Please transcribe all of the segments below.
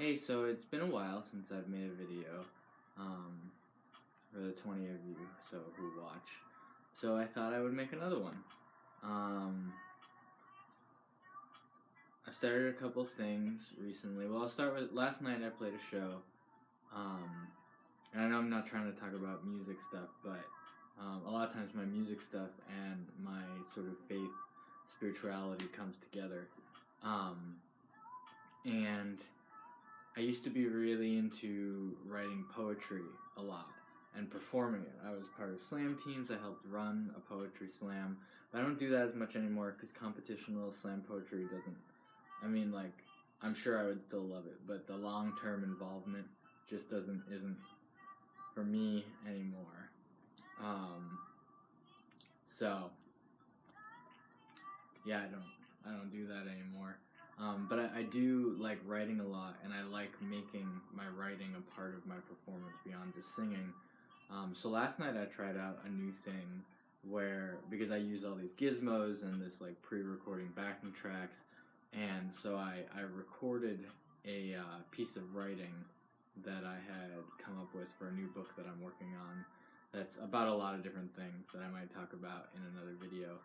Hey, so it's been a while since I've made a video, for the 20 of you who watch. So I thought I would make another one. I started a couple things recently. Well, I'll start with last night I played a show. And I know I'm not trying to talk about music stuff, but a lot of times my music stuff and my sort of faith, spirituality comes together. And I used to be really into writing poetry a lot and performing it. I was part of slam teams. I helped run a poetry slam. But I don't do that as much anymore because competitional slam poetry doesn't, I'm sure I would still love it, but the long-term involvement just isn't for me anymore. So yeah, I don't do that anymore. But I do like writing a lot, and I like making my writing a part of my performance beyond just singing. So last night I tried out a new thing because I use all these gizmos and this like pre-recording backing tracks, and so I recorded a piece of writing that I had come up with for a new book that I'm working on that's about a lot of different things that I might talk about in another video.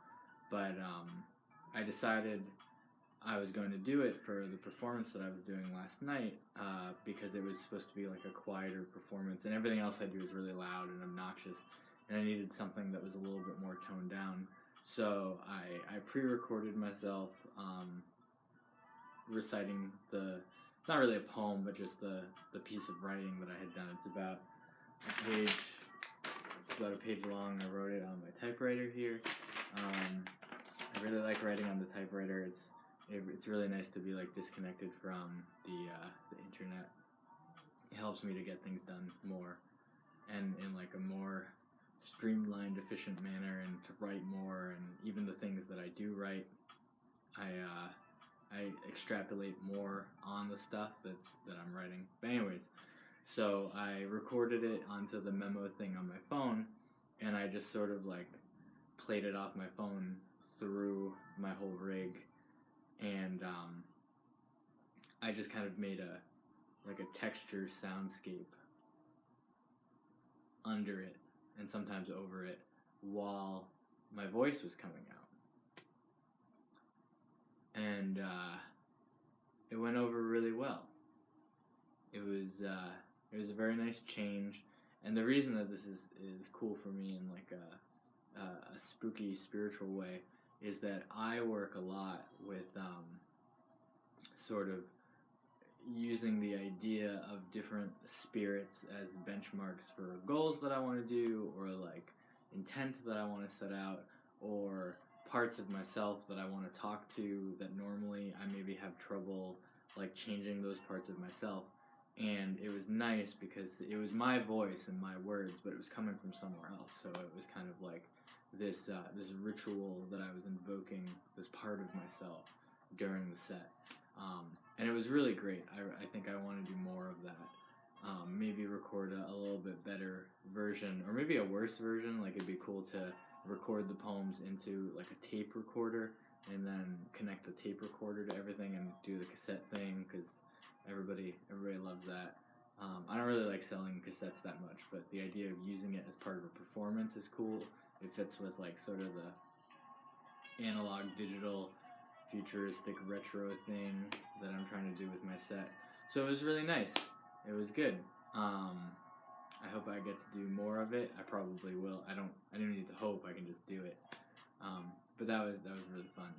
But I decided I was going to do it for the performance that I was doing last night because it was supposed to be like a quieter performance, and everything else I do is really loud and obnoxious, and I needed something that was a little bit more toned down. So I pre-recorded myself reciting it's not really a poem, but just the piece of writing that I had done. It's about a page long. I wrote it on my typewriter here. I really like writing on the typewriter. It's really nice to be like disconnected from the internet. It helps me to get things done more and in like a more streamlined, efficient manner, and to write more. And even the things that I do write, I extrapolate more on the stuff that I'm writing. But anyways, so I recorded it onto the memo thing on my phone, and I just sort of like played it off my phone through my whole rig, and I just kind of made a texture soundscape under it and sometimes over it while my voice was coming out. And it went over really well. It was a very nice change, and the reason that this is cool for me in like a spooky spiritual way is that I work a lot with sort of using the idea of different spirits as benchmarks for goals that I want to do, or like intent that I want to set out, or parts of myself that I want to talk to that normally I maybe have trouble like changing those parts of myself. And it was nice because it was my voice and my words, but it was coming from somewhere else. So it was kind of like this ritual that I was invoking this part of myself during the set. And it was really great. I think I want to do more of that. Maybe record a little bit better version, or maybe a worse version. Like, it'd be cool to record the poems into like a tape recorder and then connect the tape recorder to everything and do the cassette thing, because everybody loves that. I don't really like selling cassettes that much, but the idea of using it as part of a performance is cool. It fits with like sort of the analog digital futuristic retro thing that I'm trying to do with my set. So it was really nice. It was good. I hope I get to do more of it. I probably will. I don't need to hope. I can just do it. But that was really fun.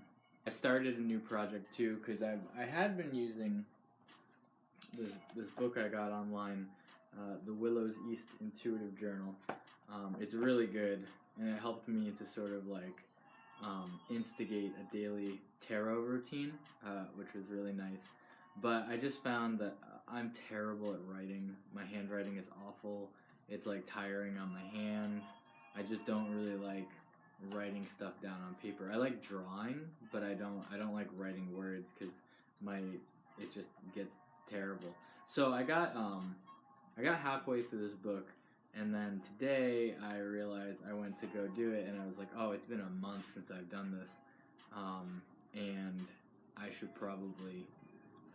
I started a new project too, because I had been using this book I got online, the Willows East Intuitive Journal. It's really good, and it helped me to sort of like instigate a daily tarot routine, which was really nice. But I just found that I'm terrible at writing. My handwriting is awful. It's like tiring on my hands. I just don't really like writing stuff down on paper. I like drawing, but I don't like writing words because it just gets terrible. So I got halfway through this book, and then today I realized I went to go do it, and I was like, oh, it's been a month since I've done this, and I should probably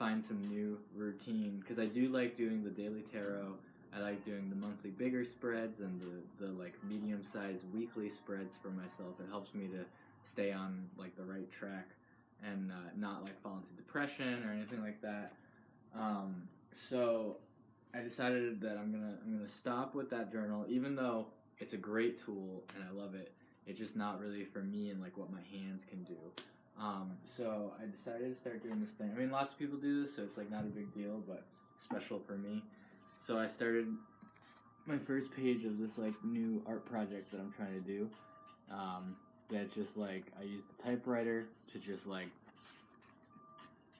find some new routine, because I do like doing the daily tarot. I like doing the monthly bigger spreads and the like medium-sized weekly spreads for myself. It helps me to stay on like the right track and not like fall into depression or anything like that. So I decided that I'm gonna stop with that journal, even though it's a great tool and I love it. It's just not really for me and like what my hands can do. So I decided to start doing this thing. I mean, lots of people do this, so it's like not a big deal, but it's special for me. So I started my first page of this like new art project that I'm trying to do. That just like I use the typewriter to just like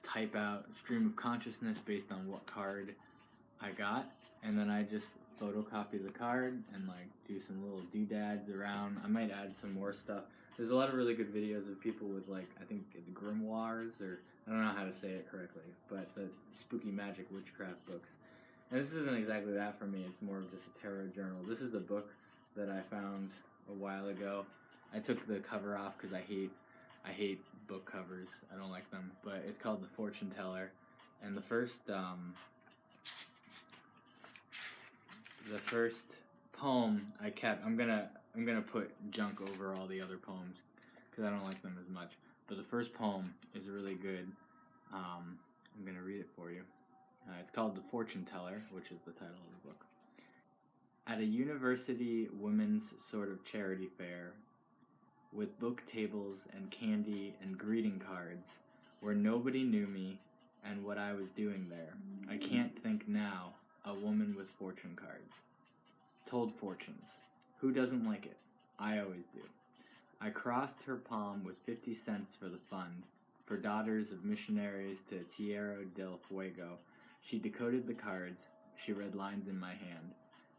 type out stream of consciousness based on what card I got, and then I just photocopy the card and like do some little doodads around. I might add some more stuff. There's a lot of really good videos of people with like, I think the grimoires, or I don't know how to say it correctly, but the spooky magic witchcraft books. And this isn't exactly that for me. It's more of just a tarot journal. This is a book that I found a while ago. I took the cover off because I hate book covers. I don't like them. But it's called The Fortune Teller, and the first poem I kept. I'm gonna put junk over all the other poems because I don't like them as much. But the first poem is really good. I'm gonna read it for you. It's called The Fortune Teller, which is the title of the book. At a university women's sort of charity fair, with book tables and candy and greeting cards, where nobody knew me and what I was doing there, I can't think now a woman with fortune cards. Told fortunes. Who doesn't like it? I always do. I crossed her palm with 50 cents for the fund, for daughters of missionaries to Tierra del Fuego. She decoded the cards, she read lines in my hand,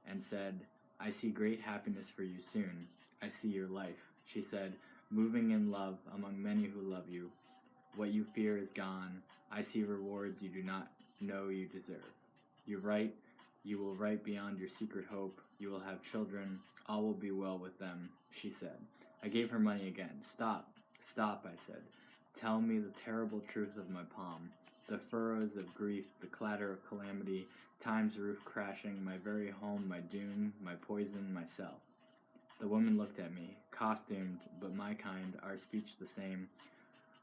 and said, I see great happiness for you soon. I see your life. She said, moving in love among many who love you. What you fear is gone. I see rewards you do not know you deserve. You write, you will write beyond your secret hope. You will have children. All will be well with them, she said. I gave her money again. Stop, stop, I said. Tell me the terrible truth of my palm. The furrows of grief, the clatter of calamity, time's roof crashing, my very home, my doom, my poison, myself. The woman looked at me, costumed, but my kind, our speech the same.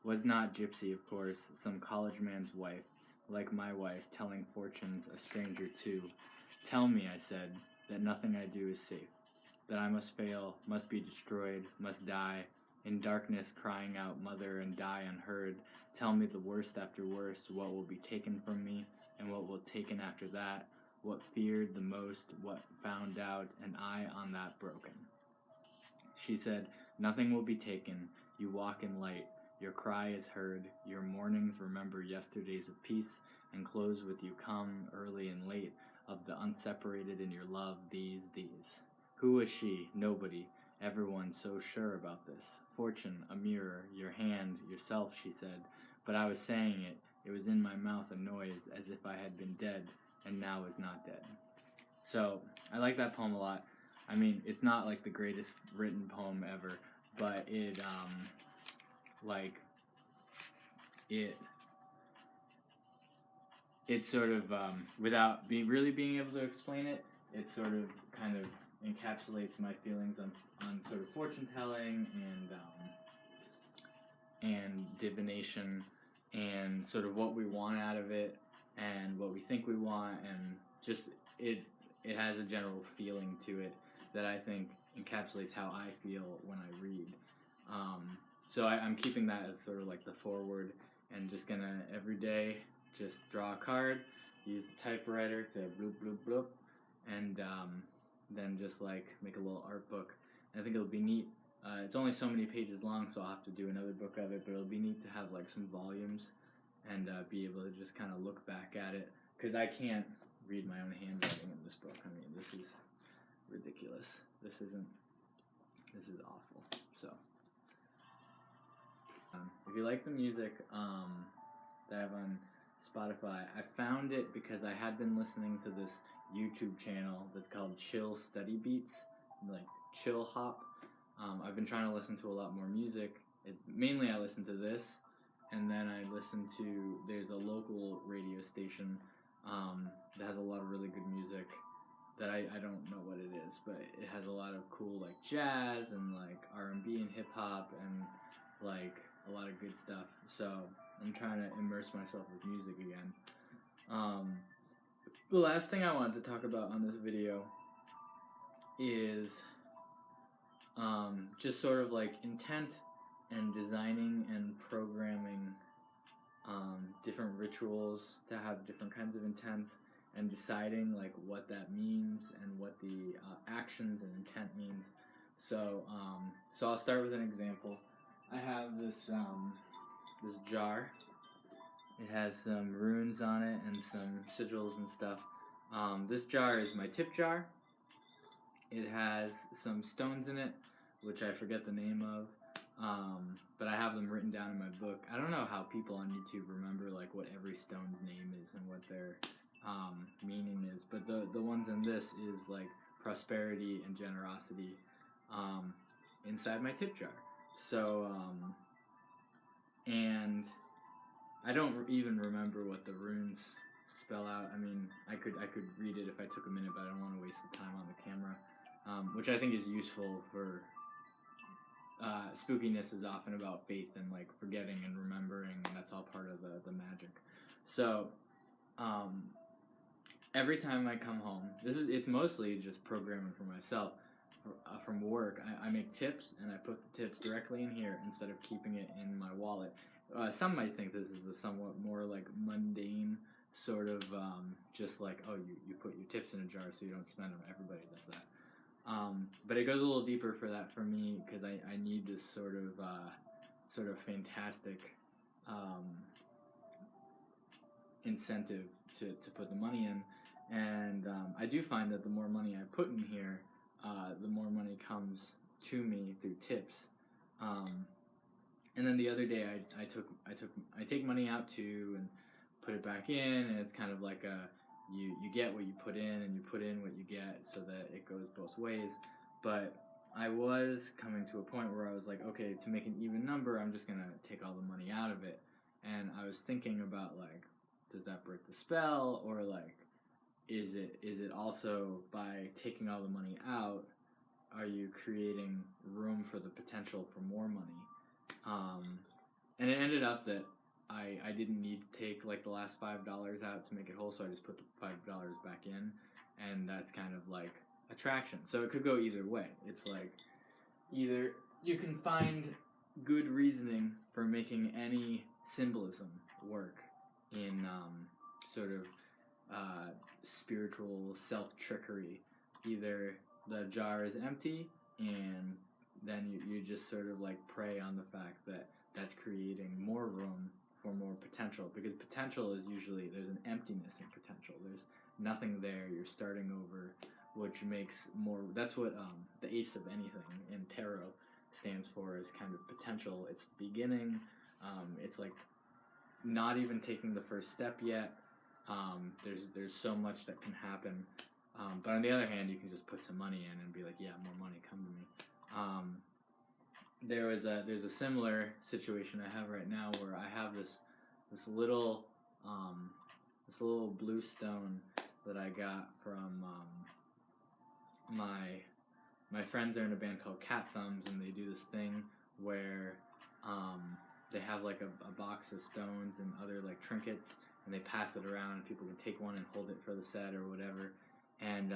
Was not gypsy, of course, some college man's wife, like my wife, telling fortunes, a stranger too. Tell me, I said, that nothing I do is safe, that I must fail, must be destroyed, must die, in darkness crying out mother and die unheard. Tell me the worst after worst, what will be taken from me, and what will taken after that, what feared the most, what found out, and I on that broken. She said, nothing will be taken, you walk in light, your cry is heard, your mornings remember yesterdays of peace, and close with you come, early and late, of the unseparated in your love, these. Who was she? Nobody. Everyone so sure about this. Fortune, a mirror, your hand, yourself, she said. But I was saying it. It was in my mouth a noise, as if I had been dead, and now was not dead. So, I like that poem a lot. I mean, it's not like the greatest written poem ever, but it sort of, without really being able to explain it, it sort of kind of encapsulates my feelings on sort of fortune telling and divination and sort of what we want out of it and what we think we want, and just it has a general feeling to it that I think encapsulates how I feel when I read. So I'm keeping that as sort of like the forward, and just gonna every day just draw a card, use the typewriter to bloop bloop bloop, and then just like make a little art book. And I think it'll be neat. It's only so many pages long, so I'll have to do another book of it, but it'll be neat to have like some volumes and be able to just kind of look back at it, because I can't read my own handwriting in this book. I mean, this is ridiculous. This is awful. So if you like the music that I have on Spotify, I found it because I had been listening to this YouTube channel that's called Chill Study Beats, like chill hop. I've been trying to listen to a lot more music. Mainly I listen to this, and then I listen to, there's a local radio station that has a lot of really good music that I don't know what it is, but it has a lot of cool like jazz and like R&B and hip hop and like a lot of good stuff. So I'm trying to immerse myself with music again. The last thing I wanted to talk about on this video is just sort of like intent and designing and programming different rituals to have different kinds of intents, and deciding like what that means and what the actions and intent means. So I'll start with an example. I have this jar. It has some runes on it and some sigils and stuff. This jar is my tip jar. It has some stones in it, which I forget the name of, but I have them written down in my book. I don't know how people on YouTube remember like what every stone's name is and what their meaning is, but the ones in this is like prosperity and generosity inside my tip jar. So and I don't even remember what the runes spell out. I mean, I could read it if I took a minute, but I don't want to waste the time on the camera, which I think is useful for spookiness is often about faith and like forgetting and remembering, and that's all part of the magic. So every time I come home, it's mostly just programming for myself. From work, I make tips, and I put the tips directly in here instead of keeping it in my wallet. Some might think this is a somewhat more like mundane sort of just like, oh, you put your tips in a jar so you don't spend them. Everybody does that. But it goes a little deeper for that for me, because I need this sort of fantastic incentive to put the money in, and I do find that the more money I put in here, the more money comes to me through tips. And then the other day I take money out too and put it back in, and it's kind of like you get what you put in, and you put in what you get, so that it goes both ways. But I was coming to a point where I was like, okay, to make an even number, I'm just gonna take all the money out of it. And I was thinking about like, does that break the spell, or like, is it also by taking all the money out, are you creating room for the potential for more money? And it ended up that I didn't need to take like the last $5 out to make it whole, so I just put the $5 back in, and that's kind of like attraction. So it could go either way. It's like, either you can find good reasoning for making any symbolism work in sort of spiritual self-trickery. Either the jar is empty, and then you just sort of like prey on the fact that that's creating more room for more potential, because potential is usually, there's an emptiness in potential. There's nothing there. You're starting over, which makes more, that's what the ace of anything in tarot stands for, is kind of potential. It's the beginning. It's like not even taking the first step yet. There's so much that can happen. But on the other hand, you can just put some money in and be like, yeah, more money, come to me. There's a similar situation I have right now, where I have this little blue stone that I got from my friends are in a band called Cat Thumbs, and they do this thing where they have like a box of stones and other like trinkets, and they pass it around, and people can take one and hold it for the set or whatever, and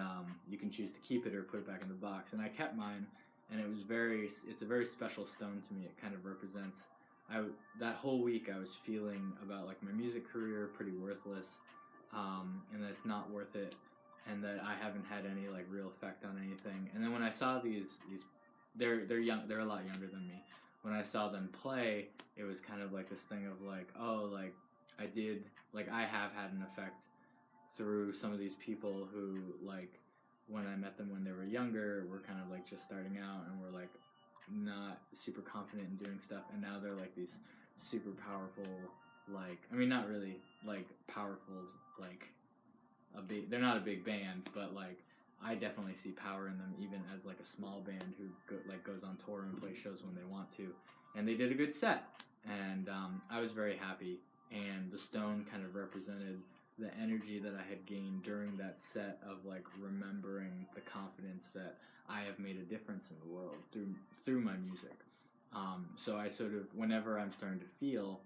you can choose to keep it or put it back in the box. And I kept mine, and it's a very special stone to me. It kind of represents, that whole week I was feeling about like my music career pretty worthless, and that it's not worth it, and that I haven't had any like real effect on anything. And then when I saw these they're young, they're a lot younger than me. When I saw them play, it was kind of like this thing of like, oh, like I have had an effect through some of these people who, like, when I met them when they were younger, were kind of like just starting out and were like not super confident in doing stuff, and now they're like these super powerful, like, I mean, not really like powerful, like they're not a big band, but like I definitely see power in them, even as like a small band who goes on tour and plays shows when they want to. and they did a good set, and I was very happy. And the stone kind of represented the energy that I had gained during that set of like remembering the confidence that I have made a difference in the world through my music. So I sort of, whenever I'm starting to feel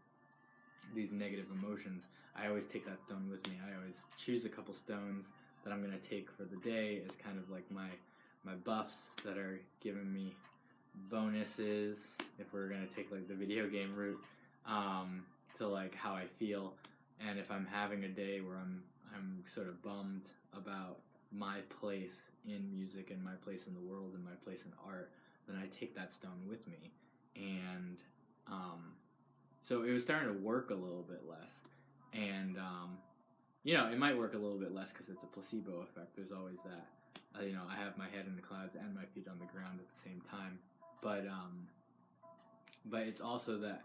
these negative emotions, I always take that stone with me. I always choose a couple stones that I'm going to take for the day as kind of like my buffs that are giving me bonuses, if we're going to take like the video game route, to like how I feel. And if I'm having a day where I'm sort of bummed about my place in music and my place in the world and my place in art, then I take that stone with me. And so it was starting to work a little bit less. And it might work a little bit less because it's a placebo effect. There's always that. I have my head in the clouds and my feet on the ground at the same time. But it's also that,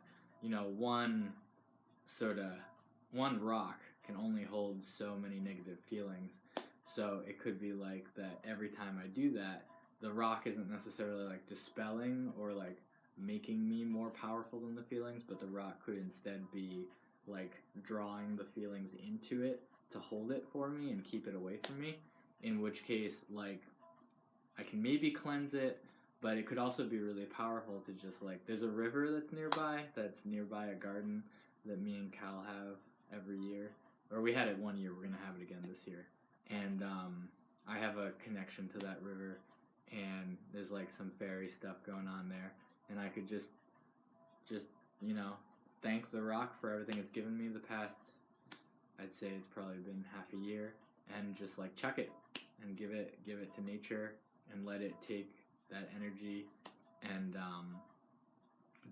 one rock can only hold so many negative feelings. So it could be like that every time I do that, the rock isn't necessarily like dispelling or like making me more powerful than the feelings, but the rock could instead be like drawing the feelings into it to hold it for me and keep it away from me. In which case, like, I can maybe cleanse it, but it could also be really powerful to just like, there's a river that's nearby a garden that me and Cal have every year, or we had it one year, we're gonna have it again this year, and I have a connection to that river, and there's like some fairy stuff going on there, and I could just thank the rock for everything it's given me the past, I'd say it's probably been half a year, and just like chuck it and give it to nature and let it take that energy and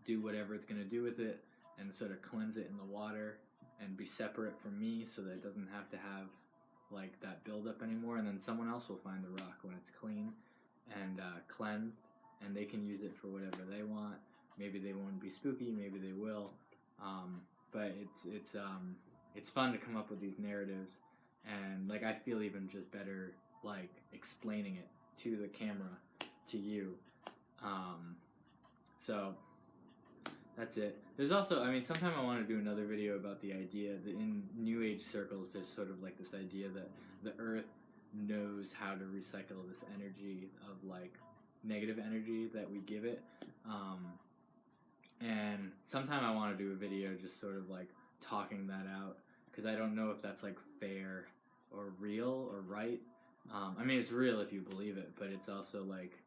do whatever it's gonna do with it, and sort of cleanse it in the water and be separate from me so that it doesn't have to have like that buildup anymore. And then someone else will find the rock when it's clean and cleansed, and they can use it for whatever they want. Maybe they won't be spooky, maybe they will, but it's fun to come up with these narratives, and like I feel even just better like explaining it to the camera, to you. So that's it. There's also, sometime I want to do another video about the idea that in New Age circles, there's sort of like this idea that the Earth knows how to recycle this energy of like negative energy that we give it. And sometime I want to do a video just sort of like talking that out, because I don't know if that's like fair or real or right. It's real if you believe it, but it's also like,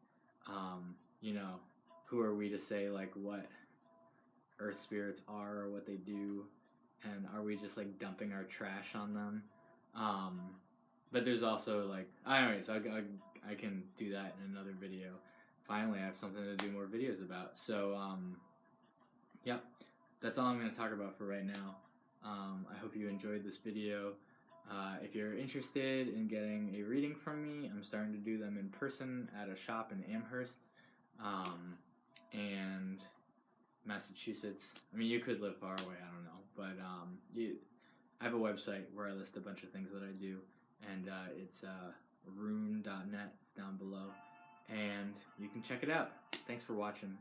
who are we to say like what Earth spirits are or what they do, and are we just like dumping our trash on them? But there's also like, anyways, I can do that in another video. Finally, I have something to do more videos about. So, yep, that's all I'm going to talk about for right now. I hope you enjoyed this video. If you're interested in getting a reading from me, I'm starting to do them in person at a shop in Amherst, and Massachusetts. You could live far away, I don't know, but I have a website where I list a bunch of things that I do, and it's RUUNE.net. It's down below, and you can check it out. Thanks for watching.